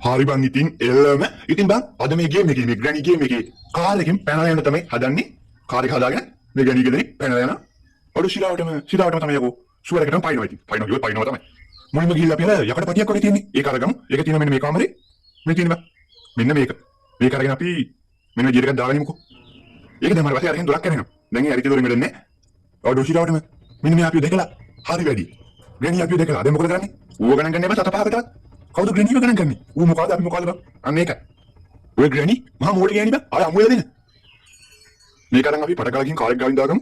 හරි බං ඉතින් එල්ලම ඉතින් බං අද මේ ගේම් එකේ මේ ග්‍රැනි ගේම් එකේ කාර් එකෙන් පැනලා යන තමයි හදන්නේ. කාර් එක හදාගෙන මේ ග්‍රැනි ගෙදරින් පැනලා යන. ඔඩු සිරාවටම තමයි යකෝ. සුවර එකටම පයින්නවා ඉතින්. පයින්නවා තමයි. මුලින්ම ගිහිල්ලා අපි යකට පටියක් වගේ තියෙන්නේ. ඒක අරගමු. ඒක තියෙනවා මෙන්න මේ කාමරේ. මේ තියෙන බං. මෙන්න මේක. මේක අරගෙන අපි මෙන්න විදියට එකක් දාගෙන යමුකෝ. ඒක දැන් මම පස්සේ අරගෙන දොරක් කරනවා. දැන් ඒ අරිට දොරෙන් මෙදන්නේ. ඔඩු සිරාවටම මෙන්න මේ අපි දැකලා හරි වැඩි. ග්‍රැනි අපි දැකලා දැන් මොකද කරන්නේ? ඌව ගණන් ගන්න එපා 7-5කට. කවුද ග්‍රැනිව ගණන් ගන්නේ? ඌ මොකද අපි මොකද බං? අන්න ඒක. ඔය ග්‍රැනි මහා මෝඩ ගෑණි බං. ආය අමුයලා දෙන්න. මේක අරන් අපි පටකලකින් කාලෙක් ගාවින් දාගමු.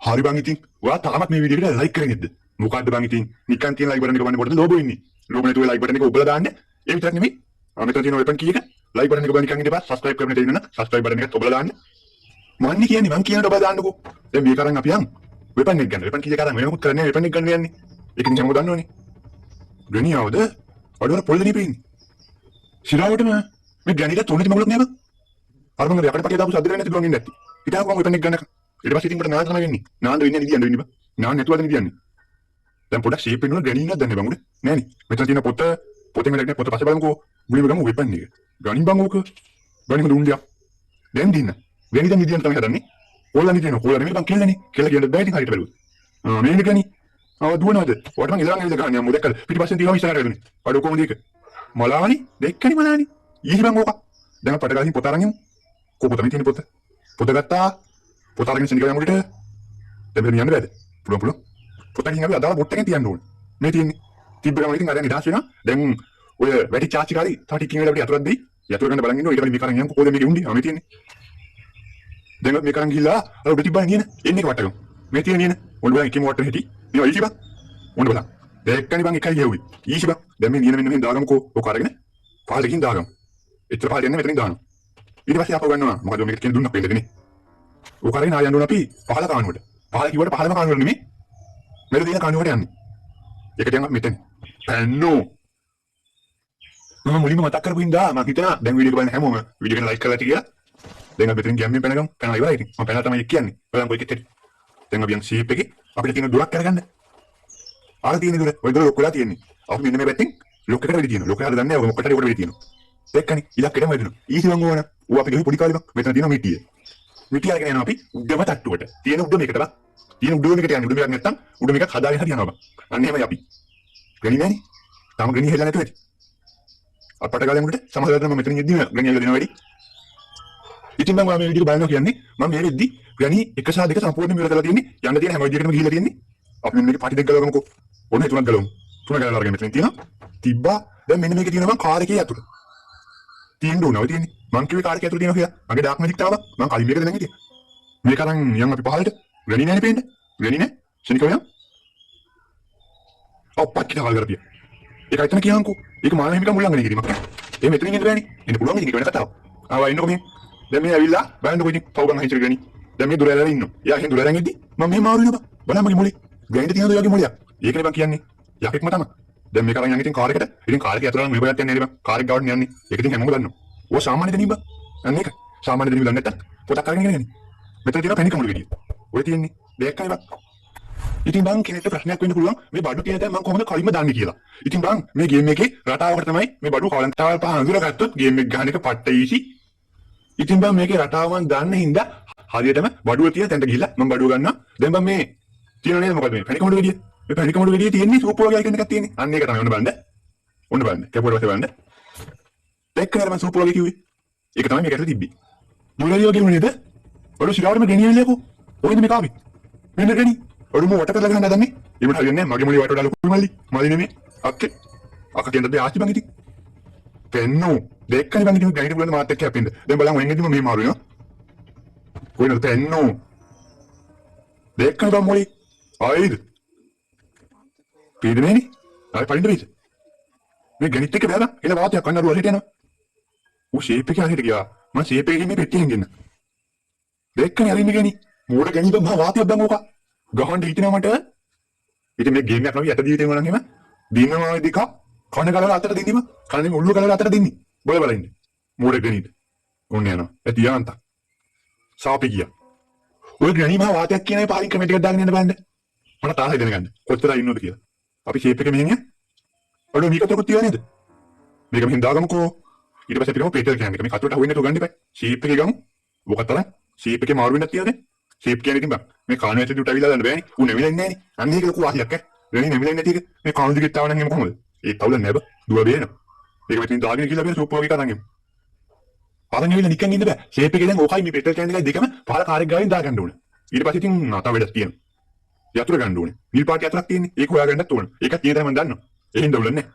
හරි බං ඉතින්. ඔයා තාමත් මේ වීඩියෝ එකට ලයික් කරේ නැද්ද? මොකද්ද බං ඉතින්? නිකන් තියෙන ලයික් බටන් එක බලන්න පොඩ්ඩක් ලෝබෝ ඉන්නේ. ලෝබෝ නැතුව ලයික් බටන් එක ඔබලා දාන්න. ඒ විතරක් නෙමෙයි. මෙතන තියෙන වෙපන් කී එක ලයික් බටන් එක බලන්න නිකන් ඉඳපස් සබ්ස්ක්‍රයිබ් කරන්න දෙන්න නම් සබ්ස්ක්‍රයිබ් බටන් එකත් ඔබලා දාන්න. මන්නේ කියන්නේ මං කියනට ඔබලා දාන්නකෝ. දැන් මේක අරන් අපි යන්. වෙපන් එක ගන්න. වෙපන් කී එක අරන් වෙන මොකුත් කරන්නේ නැහැ. වෙපන් එක ගන්න යන්නේ. ඒක නිකන් මොකද දන්නවනේ. ග්‍රැනි ආවද? අඩුවර පොල්ලනේ පෙන්නේ. සිරාවටම මේ ග්‍රැනිට තොන්නේ මගලක් නෑ බං. අර මං යකට පටිය දාපු සද්ද කරන්නේ නැති බං ඉන්නේ නැති. ඉතින් කොහොම වෙපන් එක ගන්නක. ඊට පස්සේ ඉතින් මට නාන්න තමයි වෙන්නේ. නාන්න වෙන්නේ නිදියන්න වෙන්නේ බං. නාන්න නැතුවද නිදියන්නේ. දැන් පොඩක් ෂේප් වෙනවා ග්‍රැනි නේද දන්නේ බං උඩ. නෑනේ. මෙතන තියෙන පොතෙන් වැඩක් නෑ පොත පස්සේ බලමුකෝ. මුලින්ම ගමු වෙපන් එක. ගණින් බං ඕක. ගණින් දුන්දියා. දැන් දින්න. ග්‍රැනි දැන් නිදියන්න තමයි හදන්නේ. කොල්ලා නිදියන කොල්ලා නෙමෙයි බං කෙල්ලනේ. කෙල්ල කියන්නේ බෑ ඉතින් හරියට බැලුවා. මේක ග්‍රැනි. දුවනවාද? ඔයාට මං ඉඳන් ඇවිල්ලා ගහන්නේ අම්මෝ දැක්කද? පිටිපස්සෙන් තියවම ඉස්සරහට වෙන්නේ. අඩෝ කොහොමද ඒක? මලාවනි දෙක්කනි මලානි. ඊහි බං ඕක. දැන් පට ගාලින් පොත අරන් යමු. කොපොත මේ තියෙන පොත. පොත ගත්තා. පොත අරගෙන සෙනග යමුට. දැන් මෙතන යන්න බෑද? පුළුවන්. පොත ගිහින් අපි අදාළ බොට් එකෙන් තියන්න ඕනේ. මේ තියෙන්නේ. තිබ්බ ගමන් ඉතින් අරන් නිදාස් වෙනවා. දැන් ඔය වැඩි චාචි කාරි තා ටිකින් වෙලා අපිට යතුරක් දෙයි. යතුර ගන්න බලන් ඉන්නවා. ඊට පස්සේ මේක අරන් යමු. කොහොමද මේකේ උන්නේ? මේ තියෙන්නේ. දැන් මේක අරන් ගිහලා අර උඩ තිබ්බා නියන. එන්නේ වට්ටගමු. මේ තියෙන නියන. ඔන්න බලන්න එකම වට්ටෙ හිටි. මේ ඔය ඉතිබා. ඔන්න බලන්න. දෙක්කනි බං එකයි ගෙව්වේ. ඊසි බං. දැන් මේ නියන මෙන්න මෙහෙන් දාගමුකෝ. ඔක අරගෙන පාලකින් දාගමු. එච්චර පාල දෙන්න මෙතනින් දානවා. ඊට පස්සේ ආපහු ගන්නවා. මොකද මේක කියන දුන්නක් වෙන්නදනේ. ඔක අරගෙන ආය යන්න ඕන අපි පහල කානුවට. පහල කිව්වට පහලම කානුවට නෙමෙයි. මෙතන තියෙන කානුවට යන්නේ. ඒකට යන්න මෙතන. පැන්නෝ. මම මුලින්ම මතක් කරපු හින්දා මම හිතනවා දැන් වීඩියෝ එක බලන්න හැමෝම වීඩියෝ එක ලයික් කරලා කියලා. දැන් අපි මෙතනින් ගියම් පැනගමු. පැනලා ඉවරයි ඉතින්. මම පැනලා තමයි කියන්නේ. බලන්න කොයි කෙටේ. දැන් අපි යන් ෂේප් එකේ අපිට තියෙන දුරක් කරගන්න. ආර තියෙන දුර ඔය දුර ලොක් වෙලා තියෙන්නේ. අපි මෙන්න මේ පැත්තෙන් ලොක් එකට වෙඩි තියෙනවා. ලොක් එකට දන්නේ නැහැ. ඔක මොකටද ඒකට වෙඩි තියෙනවා. දෙක්කනි ඉලක්කෙටම වෙදිනවා. ඊසි වංග ඕන. ඌ අපි ගිහි පොඩි කාලේ බං. මෙතන තියෙනවා මිටිය. මිටිය අරගෙන යනවා අපි උඩම තට්ටුවට. තියෙන උඩ මේකට බං. තියෙන උඩ මේකට යන්නේ. උඩ මේක නැත්තම් උඩ මේකක් හදාගෙන හරි යනවා බං. අන්න එහෙමයි අපි. ගණි නෑනේ. තාම ගණි හෙල්ල නැතුව ඇති. අපට ගාලේ මුඩට සමහරවිට මම මෙතනින් යද්දි ගණි හෙල්ල දෙනවා වැඩි. ඉතින් මම මේ වීඩියෝ බලනවා කියන්නේ මම මේ වෙද්දි ගණි 1 සහ 2 සම්පූර්ණයෙන්ම ඉවර කරලා තියෙන්නේ. යන්න තියෙන හැම විදියකටම ගිහිල්ලා තියෙන්නේ. අපි මේක පාටි දෙක ගලවමුකෝ. ඔන්න තුනක් ගලවමු. තුන ගලවලා අරගෙන මෙතන තියෙනවා. තිබ්බා. දැන් මෙන්න මේකේ තියෙනවා මං කාර් එකේ යතුරු. තියෙන්න ඕනව තියෙන්නේ. මං කිව්වේ කාර් එකේ යතුරු තියෙනවා කියලා. මගේ ඩාර්ක් මැජික් තාවා. මං කලින් මේකද දැන් හිටියේ. මේක අරන් යන් අපි පහලට. ගණි නෑනේ පේන්නේ. ගණි නෑ. ශනිකව යන්. ඔප්පත් කිවල් කරපිය. ඒක හිතන කියහන්කෝ. ඒක මාන හිමිකම් උල්ලංඝනය කිරීමක් නේ. ඒ මෙතනින් ඉන්න බෑනේ. එන්න පුළුවන් ඉතින් ඒක වෙන කතාවක්. ආවා ඉන්නකො මේ. දැන් මේ ඇවිල්ලා බලන්නකො ඉතින් පව් ගන්න හිතර ගණි. දැන් මේ දුර ඇරලා ඉන්නවා. එයා එහෙන් දුර ඇරන් ඉද්දි මම මෙහෙම ආරු වෙනවා. බලන්න මගේ මොලේ. ගෑනිට තියෙනද ඔයගේ මොලයක්. ඒකනේ බං කියන්නේ. යකෙක්ම තමයි. දැන් මේක අරන් යන් ඉතින් කාර් එකට. ඉතින් කාර් එකේ අතලම මේ බලයක් යන්නේ නේද බං. කාර් එක ගාවට යන්නේ. ඒක ඉතින් හැමෝම දන්නවා. ඔය සාමාන්‍ය දෙනින් බං. අන්න ඒක. සාමාන්‍ය දෙනින් දන්නේ නැත්තම් පොතක් අරගෙන යන්නේ. මෙතන තියෙන පෙණි කමුළු ගෙඩිය. ඔය තියෙන්නේ දෙයක්කනේ බං. ඉතින් බං කෙනෙක්ට ප්‍රශ්නයක් වෙන්න පුළුවන් මේ බඩු තියෙන දැන් මම කොහොමද කලින්ම දාන්නේ කියලා. ඉතින් බං මේ ගේම් එකේ රටාවකට තමයි මේ බඩු කලන්තාවල් පහ අඳුරගත්තොත් ගේම් එක ගහන එක පට්ට ඊසි. ඉතින් බං මේකේ රටාව මම දන්න හින්දා හරියටම බඩුව තියෙන තැනට ගිහිල්ලා මම බඩුව ගන්නවා. දැන් බං මේ තියෙන නේද මොකද මේ පෙණිකමුළු ගෙඩිය. මේ පෙණිකමුළු ගෙඩිය තියෙන්නේ සූප් වගේ අයිකන් එකක් තියෙන්නේ. අන්න ඒක තමයි ඔන්න බලන්න. ඔන්න බලන්න. කැපුවට පස්සේ බලන්න. දැක්කද මම සූප් වගේ කිව්වේ. ඒක තමයි මේක ඇතුලේ තිබ්බේ. මුලදී වගේ නේද? ඔය සිරාවටම ගෙනියන්නේකෝ. ඔයිද මේ කාපි. මෙන්න ගෙනි. ඔළුම වට කරලා ගන්න හදන්නේ. ඒකට හරියන්නේ නැහැ. මගේ මොලේ වට වල ලොකු මල්ලි. මල්ලි නෙමෙයි. අක්කේ. අක්ක කියනද ආච්චි බං ඉතින්. පෙන්නෝ. දෙක්කනි බං ඉතින් ගයිඩ් බුලන්ද මාත් එක්ක හැපෙන්න. දැන් බලන්න ඔයෙන් එද්දිම මේ මාරු වෙනවා. කොයිනද පෙන්නෝ. දෙක්කනි බං මොලේ. ආයිද. පීඩනේනි. ආයි පරිඳ වෙයිද. මේ ගණිත එක බෑලා. එළ වාතයක් කන්නරුව හරියට යනවා. ඌ ෂේප් එකේ හරියට ගියා. මම ෂේප් එකකින් මේ පෙට්ටියෙන් ගෙන්න. දෙක්කනි අරින්න ගනි. මෝඩ ගණිත මහා වාතයක් බං ඕක. ගහන්න හිතෙනවා මට. ඉතින් මේ ගේම් එකක් නෝ යට දිවිතේ මොනනම් එහෙම දිනනවා දෙක කන ගලවලා අතට දින්දිම කනේ ඔළුව ගලවලා අතට දින්දි බල බල ඉන්නේ මෝඩ ගණිත ඕන්න යනවා ඇති යාන්ත සාපි ගියා ඔය ගණීම වාතයක් කියන පාරින් කමෙන්ට් එකක් දාගෙන යන්න බලන්න මට තාහයි දැනගන්න කොච්චර ඉන්නවද කියලා අපි ෂේප් එක මෙහෙන් ය ඔඩෝ මේක තොකුත් තියව නේද මේක මෙහෙන් දාගමුකෝ. ඊට පස්සේ පිටම පේටල් කෑම එක මේ කටුවට හොයන්න තු ගන්න එපා. ෂේප් එකේ ගමු. මොකක්ද තරම්? ෂේප් එකේ මාරු වෙන්නත් තියනද? ෂේප් කියන්නේ ඉතින් බං. මේ කාණු ඇතුලට ඇවිල්ලා දාන්න බෑනේ. උන් නැවිලා ඉන්නේ නෑනේ. අන්න ඒක ලොකු වාසියක් ඈ. වෙන්නේ නැවිලා ඉන්නේ නැති එක. මේ කාණු දිගෙත් ආව නම් එහෙම කොහොමද? ඒ තවුල නෑ බං. දුව බේන. මේක මෙතනින් දාගෙන ගිහලා බේන සූප් වගේ කතාන් එමු. පාරන් ඇවිල්ලා නිකන් ඉන්න බෑ. ෂේප් එකේ දැන් ඕකයි මේ පේටල් කෑම එකයි දෙකම පාර කාර්යයක් ගාවින් දාගන්න ඕන. ඊට පස්සේ ඉතින් නැත වැඩක් තියෙනවා. යතුරු ගන්න ඕනේ. නිල් පාට යතුරක් තියෙන්නේ. ඒක හොයාගන්නත් ඕන. ඒකත් තියෙන තමයි මම දන්නවා. ඒ හින්දා උලන්නේ.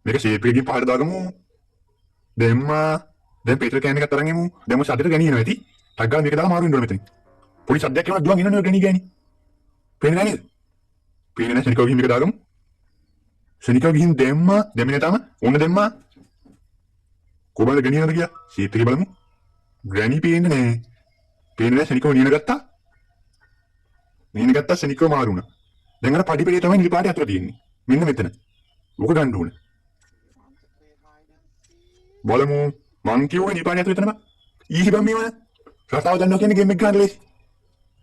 මේක ෂේප් එකකින් පහට දාගමු. දැන් පේටල් කෑම එකත් අරන් එමු. දැන් සද්දෙට ගෙනියනවා ඇති. ටක් ගාලා මේක දාලා මාරු වෙන්න ඕනේ මෙතනින්. පොඩි සද්දයක් එනවා දුවන් එනවා ගෙනි ගෑනි. පේන්නේ නැහැ නේද? පේන්නේ නැහැ සනිකව ගිහින් මේක දාගමු. සනිකව ගිහින් දෙන්නේ තාම ඕන දෙම්මා. කොහමද ගෙනියනද කියලා ෂේප් එකේ බලමු. ග්‍රැනි පේන්නේ නැහැ. පේන්නේ නැහැ සනිකව නියන ගත්තා. නියන ගත්තා සනිකව මාරු වුණා. දැන් අර පඩි පෙළේ තමයි නිල් පාටේ අතර තියෙන්නේ. මෙන්න මෙතන. ඕක ගන්න ඕනේ. බලමු මං කියුවේ නිල් පාටේ අතර විතරම. ඊහි බම් මේවන. රටාව දන්නවා කියන්නේ ගේම් එක ගන්න ලේසි.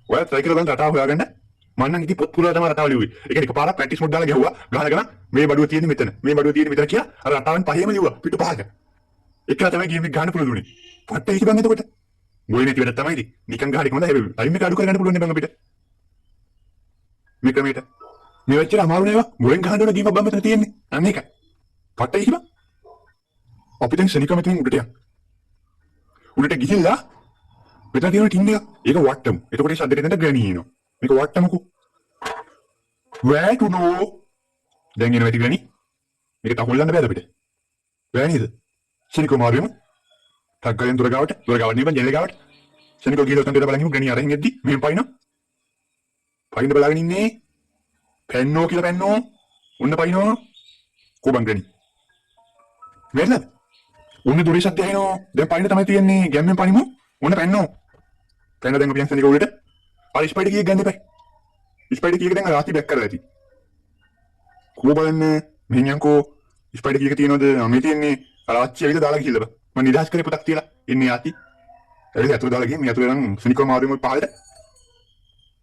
ඔය try කරලා බලන්න රටාව හොයාගන්න. මම නම් ඉතින් පොත් පුරලා තමයි රටාව ලිව්වේ. ඒ කියන්නේ එකපාරක් ප්‍රැක්ටිස් මොඩ් දාලා ගැහුවා. ගහන ගමන් මේ බඩුව තියෙන්නේ මෙතන. මේ බඩුව තියෙන්නේ මෙතන කියලා අර රටාවෙන් පහේම ලිව්වා. පිටු පහක. එකලා තමයි ගේම් එක ගන්න පුළුවන් උනේ. පට්ට ඒක බං එතකොට. මොයි නැති වැඩක් තමයි ඉතින්. නිකන් ගහලා කොහොමද හැබැයි ටයිම් එක අඩු කරගන්න පුළුවන් නේ බං අපිට. මේ ක්‍රමයට. මේ වෙච්චර අමාරු නේවා. මොෙන් ගහන්න ඕන ගේම් එක බං මෙතන තියෙන්නේ. අන්න ඒකයි. පට්ට ඒක බං. අපි දැන් සනික මෙතනින් උඩට යන්න. උඩට ගිහිල්ලා මෙතන තියෙන ටින් එක ඒක වට්ටමු. එතකොට ඒ සද්දෙට එතන ග්‍රැනි එනවා. මේක වට්ටමුකෝ. වැටුනෝ. දැන් එනවා ඇති ග්‍රැනි. මේක තහොල්ලන්න බෑද අපිට? බෑ නේද? සනිකෝ මාරුවෙමු. ටක් ගාලා දොර ගාවට නෙවෙයි ජනෙල ගාවට. සනිකෝ ගිහලා උතන්ට බලන් ඉමු ග්‍රැනි අරගෙන එද්දි මෙහෙම පයින්නවා. පයින්න බලාගෙන ඉන්නේ. පැන්නෝ කියලා පැන්නෝ. උන්න පයින්නෝ. කොබන් ග්‍රැනි. වෙන්නද? උන්නේ දොරේ සද්ද ඇහෙනවා. දැන් පයින්න තමයි තියෙන්නේ. ගැම්මෙන් පනිමු. උන්න පැන්නෝ. පැන්න දැන් අපි යන් සනිකෝ උඩට. අර ස්පයිඩර් කීයක් ගන්න එපා. ස්පයිඩර් කීයක දැන් රාත්‍රී බැක් කරලා ඇති. කෝ බලන්න මෙහෙන් යන්කෝ ස්පයිඩර් කීයක තියෙනවද? මේ තියෙන්නේ අර ආච්චි ඇවිල්ලා දාලා ගිහිල්ලා බා. මම නිදහස් කරේ පොතක් තියලා ඉන්නේ ආච්චි. ඇවිල්ලා අතුරු දාලා ගිහින් මේ අතුරු නම් සනිකෝ මාරුවෙම පහලට.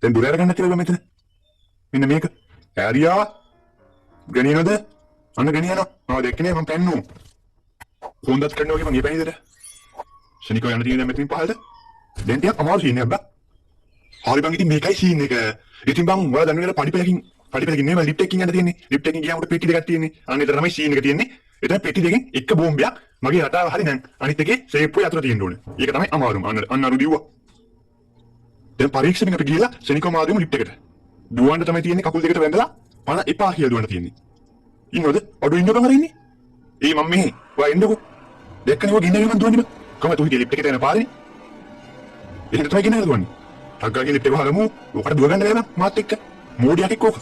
දැන් දුර අරගන්න කියලා මෙතන. මෙන්න මේක. ඇරියා ගෙනියනද? අන්න ගෙනියනවා. මම දැක්කනේ මම පැන්නෝ. හොඳත් කරනවා වගේ මම මේ පැනිදට. සනිකෝ යන්න තියෙන මෙතනින් පහලට. දැන් ටිකක් අමාරු සීන් එකක් බා. හරි බං ඉතින් මේකයි සීන් එක. ඉතින් බං ඔයාලා දන්නවද පඩිපෙලකින් නෙමෙයි ලිෆ්ට් එකකින් යන්න තියෙන්නේ. ලිෆ්ට් එකකින් ගියාම උඩ පෙට්ටි දෙකක් තියෙන්නේ. අන්න ඒතර තමයි සීන් එක තියෙන්නේ. එතන පෙට්ටි දෙකෙන් එක බෝම්බයක් මගේ රටාව හරි දැන් අනිත් එකේ සේප්පුව යතුරු තියෙන්න ඕනේ. ඒක තමයි අමාරුම. අන්න අරු දිව්වා. දැන් පරීක්ෂණයකට අපි ගිහලා සෙනිකෝ මාදුවම ලිෆ්ට් එකට. දුවන්න තමයි තියෙන්නේ කකුල් දෙකට වැඳලා පණ එපා කියලා දුවන්න තියෙන්නේ. ඉන්නවද? අඩු ඉන්නකම් හරි ඉන්නේ. ඒ මම මෙහෙ. ඔයා එන්නකෝ. දැක්කනේ ඔය ගින්නගෙන මම දුවන්නේ බං. කොහමද තුන් ලිෆ්ට් එකට යන පාරේ? එහෙනම් තමයි ගෙනල්ලා දුවන්නේ. ටග්ගාගේ ලිෆ්ට් එක වහගමු. ඔකට දුව ගන්න බෑ බං මාත් එක්ක. මෝඩියක් එක්ක ඕක.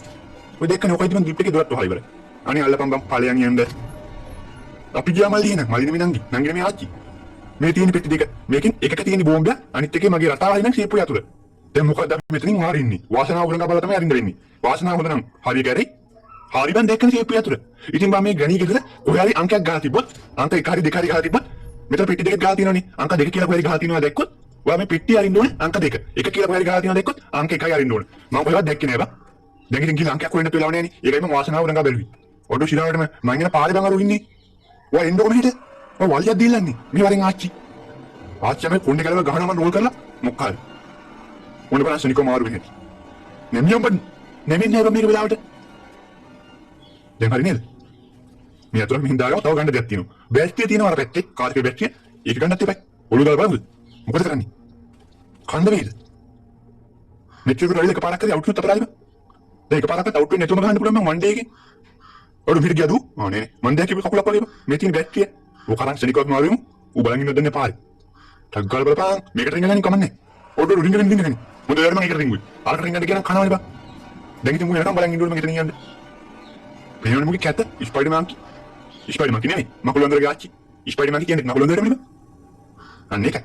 ඔය දෙකනේ ඔකයි මම ලිෆ්ට් එකේ දුවත් වහලා ඉවරයි. අනේ අල්ලපන් බං ඵලයන් යන්න. අපි ගියා මල්ලි නං මල්ලි නෙමෙයි නංගි නෙමෙයි ආච්චි. මේ තියෙන පෙට්ටි දෙක. මේකෙන් එකක තියෙන බෝම්බයක් අනිත් එකේ මගේ රටාවයි නම් සීපු යතුරු. දැන් මොකද අපි මෙතනින් හරින්නේ. වාසනාව උරංගා බලලා තමයි අරින්න වෙන්නේ. වාසනාව හොඳ නම් හරිය කැරේ. හරි බං දැක්කනේ සීපු යතුරු. ඉතින් බං මේ ගණී ගෙදර කොහේ හරි අංකයක් ගහලා තිබ්බොත් අංක 1 හරි 2 හරි ගහලා තිබ්බොත් මෙතන පෙට්ටි දෙකක් ගහලා තියෙනවනේ. අංක 2 කියලා කොහේ හරි ගහලා තියෙනවා දැක්කොත් ඔයා මේ පෙට්ටිය අරින්න ඕනේ අංක 2. 1 කියලා කොහේ හරි ගහලා තියෙනවා දැක්කොත් අංක 1යි අරින්න ඕනේ. මම කොහෙවත් දැක්කේ නෑ බං. දැන් ඉතින් ගිහලා අංකයක් හොයන්න වෙලාව නෑනේ. ඒකයි මම වාසනාව උරංගා බැලුවේ. ඔඩෝ ශිලාවටම මම ඉන්න පාරේ බං අර ඉන්නේ. ඔයා එන්නකො මෙහෙට. ඔය වලියක් දීලාන්නේ. මේ වරෙන් ආච්චි. ආච්චි මේ කොණ්ඩේ ගලව ගහනවා මම රෝල් කරලා මොකක්ද? මොන බලන්න සනිකෝ මාරු වෙන්නේ. නෙමියම් බන් නෙමින්නේ නෑ මේක වෙලාවට. දැන් හරි නේද? මේ අතර මෙහින් දාගම තව ගන්න දෙයක් තියෙනවා. බැටරිය තියෙනවා අර පැත්තේ. කාර්කේ බැටරිය. ඒක ගන්නත් එපා. ඔළුව දාලා බලමුද? මොකද කරන්නේ? කන්න වේද? මෙච්චර රයිල එකපාරක් කරේ අවුට් අපරාධ. දැන් එකපාරක් අවුට් වෙන්නේ නැතුවම ගන්න පුළුවන් මම වන් ඩේ එකේ. ඔඩු පිට ගියදු. ආ නේ නේ. මන් දැක්කේ කකුලක් වගේ මේ තියෙන බැටරිය. ඔය කරන් සනිකෝත් මාරුවෙමු. ඌ බලන් ඉන්නද දෙන්නේ පාරේ. ටක් ගාලා බලපන්. මේකට රින්ග ගන්නේ කමන්නේ. ඔඩු රින්ග ගන්නේ. මොකද යාර මම ඒකට රින්ගුයි. අරකට රින්ගන්න කියන කනවනේ බා. දැන් ඉතින් මම යනවා බලන් ඉන්න ඕනේ මම හිතන යන්නේ. පේනවනේ මොකද කැත? ස්පයිඩර්මන් කි. ස්පයිඩර්මන් කි නෙමෙයි. මකුළු අnder ගාච්චි. ස්පයිඩර්මන් කි කියන්නේ මකුළු අnder නෙමෙයි. අන්න ඒකයි.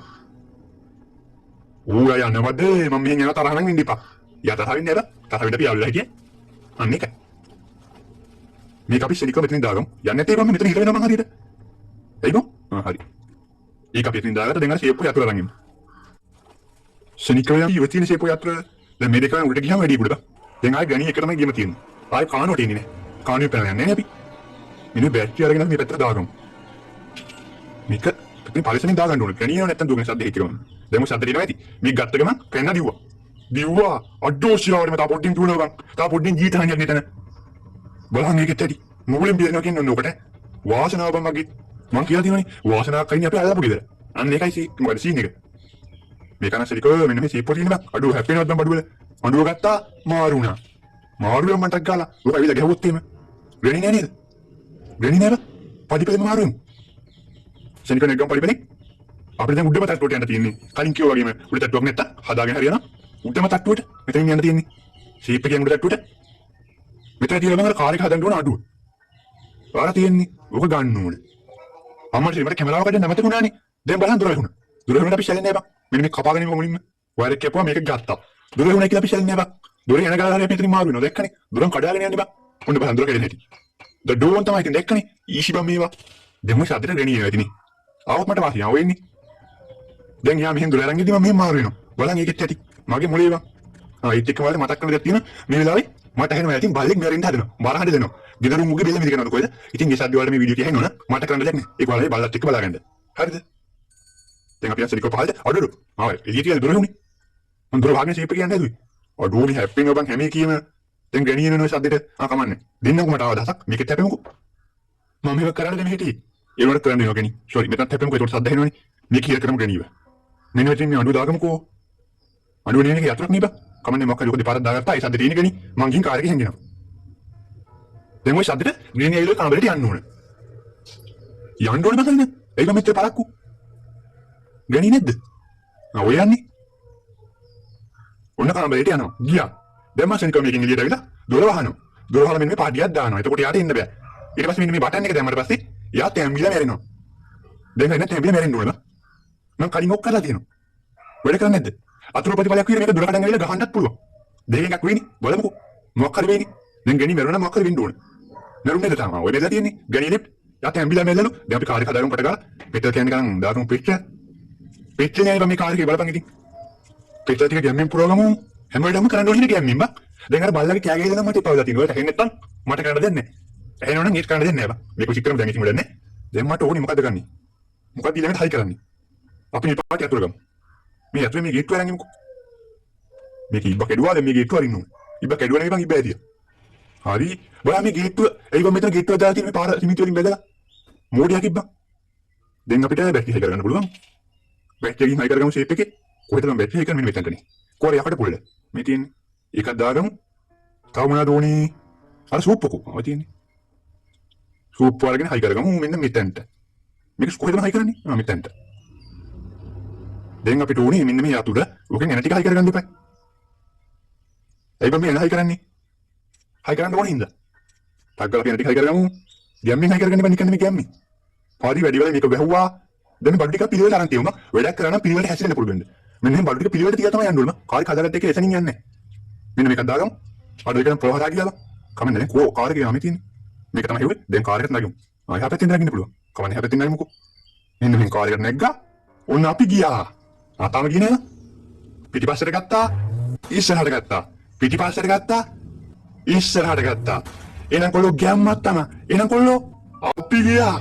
ඌ අය යනවද? මම මෙහෙන් යනවා තරහ නම් ඉන්න එපා. යා තරහ වෙන්නේ නැද? තරහ වෙන්න අපි යවලා හිටියේ. අන්න ඒකයි. මේක අපි සෙනිකෝ මෙතනින් දාගමු. යන්නේ නැතේ මම මෙතන හිර වෙනවා මං හරියට. එයි බෝ? හරි. ඒක අපි මෙතනින් දාගත්ත දැන් අර ෂේප් එක යතුරු අරන් ඉමු. සෙනිකෝ යම් ඉවතින ෂේප් එක යතුරු දැන් මේ දෙකම උඩට ගියාම වැඩි උඩට. දැන් ආයෙ ගණී එක තමයි ගියම තියෙන්නේ. ආයෙ කානුවට එන්නේ නැහැ. කානුවේ පැනලා යන්නේ නැහැ අපි. මෙන්න බැටරි අරගෙන මේ පැත්තට දාගමු. මේක ඉතින් පරිස්සමින් දාගන්න ඕනේ. ගණියව නැත්තම් දුකෙන් සද්ද හිටිරවන්න. දැන් මොකද සද්ද දෙනවා ඇති. මේක ගත්ත ගමන් පෙන්න දිව්වා. දිව්වා අඩෝ ශිරාවට මත පොඩ්ඩින් තුනවන්. තා පොඩ්ඩින් ජීතහනියක් නෙතන. බලහන් මේකෙත් ඇති. මොගලෙන් බියනවා කියන්නේ ඔන්න ඔකට. වාසනාව බං මගේ. මං කියලා තියෙනවනේ වාසනාවක් අයිනේ අපි අල්ලපු ගෙදර. අන්න ඒකයි මොකද සීන් එක. මේක නම් සිරිකෝ මෙන්න මේ සීප්පෝ තියෙන බං. අඩෝ හැප්පෙනවත් බං බඩුවල. අඬුව ගත්තා මාරු වුණා. මාරුවෙන් මන්ටක් ගාලා. ඔක ඇවිල්ලා ගැහුවොත් එහෙම. වෙන්නේ නෑ නේද? වෙන්නේ නෑ බං. පඩිපෙලෙම මාරුවෙන්. සෙනික නෙගම් පඩිපෙලෙක්. අපිට දැන් උඩම තට්ටුවට යන්න තියෙන්නේ. කලින් කිව්වා වගේම උඩ තට්ටුවක් නැත්තම් හදාගෙන හරියනවා. උඩම තට්ටුවට මෙතනින් යන්න තියෙන්නේ. සීප් එකෙන් උඩ තට්ටුවට. මෙතන තියෙන බං කාර් එක හදන්න ඕන අඩුව. ආර තියෙන්නේ. ඔක ගන්න ඕනේ. අම්මට ඉතින් මට කැමරාව කඩන්න නැමතුණානේ. දැන් බලන්න දොර වුණා. දොර වුණාට අපි ශැලෙන්නේ නැහැ බං. මෙන්න මේ කපාගෙන ඉන්න මුලින්ම. වයර් එක කැපුවා මේක ගත්තා. දොර වුණා කියලා අපි ශැලෙන්නේ නැහැ බං. දොරේ යන ගාලා හරි අපි මෙතනින් මාරු වෙනවා. දැක්කනේ. දොරන් කඩාගෙන යන්නේ බං. ඔන්න බලන්න දොර කැඩෙන්නේ නැති. ද ඩෝන් තමයි ඉතින් දැක්කනේ. ඊෂි බං මේවා. දැන් මොකද සද්දට රෙණියේ ඇතිනේ. ආවොත් මට වාසිය ආව වෙන්නේ. දැන් යා මෙහෙන් දොර අරන් ගිහදී මම මෙහෙන් මාරු වෙනවා. බලන් ඒකෙත් ඇති. මගේ මොලේ බං. ඒත් එක්ක වලට මතක් කරන දෙයක් තියෙනවා. මේ වෙලාවේ මට ඇහෙනවා ඉතින් බල්ලෙක් මැරෙන්න හදනවා. මරහඬ දෙනවා. ගෙදර මුගේ බෙල්ල මිද කරනවද කොහෙද? ඉතින් ඒ සද්ද වලට මේ වීඩියෝ එක ඇහෙනවනම් මට කරන්න දෙයක් නෑ. ඒක වලේ බල්ලත් එක්ක බලාගන්න. හරිද? දැන් අපි අසලිකෝ පහලට අඩුඩු. ආව එළියට කියලා දොර වුණේ. මම දොර වහගෙන ෂේප් එක යන්න හැදුවේ. අඩෝ මේ හැප්පෙනවා බං හැම එකීම. දැන් ගණියන නෝ සද්දෙට කමන්නේ. දෙන්නකෝ මට ආව දහසක්. මේකෙත් හැපෙමුකෝ. මම මේක කරන්න දෙන්න හිටියේ. ඒ වුණත් කරන්න වෙනවා ගණි. සෝරි මෙතනත් හැපෙමුකෝ. ඒකට සද්ද ඇහෙනවනේ. මේක කියලා කරමු ගණියව. මෙන්න මෙතන මේ අඩුව දාගමුකෝ. අඩුව නේ මේක යතුරුක් නේ බං. කමන්නේ මොකක් හරි ඔක දෙපාරක් දාගත්තා. ඒ සද්ද තියෙන ගණි. මං ගිහින් කාර් එකේ හැංගෙනවා. දැන් ඔය සද්දෙට ග්‍රීන් ඇවිල්ලා කාමරේට යන්න ඕන. යන්න ඕන බං නේ. ඒක මෙච්චර පරක්කු. ගණි නැද්ද? ඔය යන්නේ. ඔන්න කාමරේට යනවා. ගියා. දැන් මම සෙන්කම් එකකින් එළියට ඇවිල්ලා දොර වහනවා. දොර වහලා මෙන්න මේ පාටියක් දානවා. එතකොට යාට එන්න බෑ. ඊට පස්සේ මෙන්න මේ බටන් එක දැම්මට පස්සේ යා තැම්බිලා මැරෙනවා. දැන් එන්න තැම්බිලා මැරෙන්න ඕන. මම කලින් ඔක් කරලා තියෙනවා. වැඩ කරන්නේ නැද්ද? අතුරු ප්‍රතිඵලයක් විදිහට මේක දොර කඩන් ඇවිල්ලා ගහන්නත් පුළුවන්. දෙකෙන් එකක් වෙන්නේ. බලමුකෝ. මොකක් හරි වෙන්නේ. දැන් ගණි මැරුණා මොකක් හරි වෙන්න ඕන. මැරුන්නේ නැද තාම. ඔය මෙතන තියෙන්නේ. ගණි ලිප්. යා තැම්බිලා මැරෙලු. දැන් අපි කාර් එක හදාගමු කොට ගාලා. පෙට්‍රල් කෑන් ගන්න දාගමු පෙට්‍රල්. පෙට්‍රල් නෑ මේ කාර් එකේ බලපන් ඉතින්. පෙට්‍රල් ටික ගැම්මෙන් පුරවගමු. හැම වෙලේම කරන්න ඕනේ නේ ගැම්මෙන් බං. දැන් අර බල්ලගේ කෑගේ දෙනවා මට එපාවලා තියෙනවා. ඔයාලට ඇහෙන්නේ නැත්තම් මට කරන්න දෙන්නේ නැහැ. ඇහෙනවනම් ඒත් කරන්න දෙන්නේ නැහැ බං. මේක චෙක් කරමු දැන් ඉතින් වැඩන්නේ. දැන් මට ඕනේ මොකද්ද ගන්නේ? මොකක්ද ඊළඟට හයි කරන්නේ? අපි මේ පාටි අතුර ගමු. මේ අතුරේ මේ ගේට්ටුව අරන් යමුකෝ. මේක ඉබ්බ කැඩුවා දැන් මේ ගේට්ටුව අරින්න ඕනේ. ඉබ්බ කැඩුවා නේ බං ඉබ්බ ඇතිය. හරි. බලන්න මේ ගේට්ටුව එයි බං මෙතන ගේට්ටුව දාලා තියෙන මේ පාර සිමිති වලින් බැලලා. මෝඩියක් ඉබ්බ. දැන් අපිට බැටරි හයි කරගන්න පුළුවන්. බැටරි හයි කරගමු ෂේප් එකේ. කොහෙද මම බැටරි හයි කරන්නේ මෙන්න මෙතනනේ. කොහරි යකට පොළද. මේ තියෙන්නේ. ඒකක් දාගමු. තව මොනවද ඕනේ? අර සූප් එකක් ඔය තියෙන්නේ. සූප් වලගෙන හයි කරගමු මෙන්න මෙතනට. මේක කොහෙද හයි කරන්නේ? මෙතනට. දැන් අපිට ඕනේ මෙන්න මේ අතුර ඔකෙන් එන ටික හයි කරගන්න ඉපයි. ඇයි බං මේ එන හයි කරන්නේ? හයි කරන්න ඕනේ හින්දා. ටක් ගාලා එන ටික හයි කරගමු. ගැම්මෙන් හයි කරගන්න බෑ නිකන් මේ ගැම්මෙන්. පාරි වැඩි වෙලා මේක වැහුවා. දැන් බඩු ටික පිළිවෙලට අරන් තියුණා. වැඩක් කරා නම් පිළිවෙලට හැසිරෙන්න පුළුවන්. මෙන්න මේ බඩු ටික පිළිවෙලට තියා තමයි යන්න ඕන. කාර් එක හදාගත්ත එක එතනින් යන්නේ. මෙන්න මේක දාගමු. අඩු එකෙන් ප්‍රවාහ දාගිලා. කමන්නේ දැන් කෝ කාර් එකේ යන්නේ තියෙන්නේ. මේක තමයි හෙව්වේ. දැන් කාර් එකට නැගමු. ආයෙ හැපෙතින් නැගින්න පුළුවන්. කමන්නේ හැපෙතින් නැගමුකෝ. මෙන්න මේ කාර් එකට නැග්ගා. ඔන්න අපි ගියා. තාම ගියේ නේද? පිටිපස්සට ගත්තා. ඉස්සරහට ගත්තා. පිටිපස්සට ගත්තා. ඉස්සරහට ගත්තා. එහෙනම් කොල්ලෝ ගැම්මක් තමයි. එහෙනම් කොල්ලෝ අපි ගියා.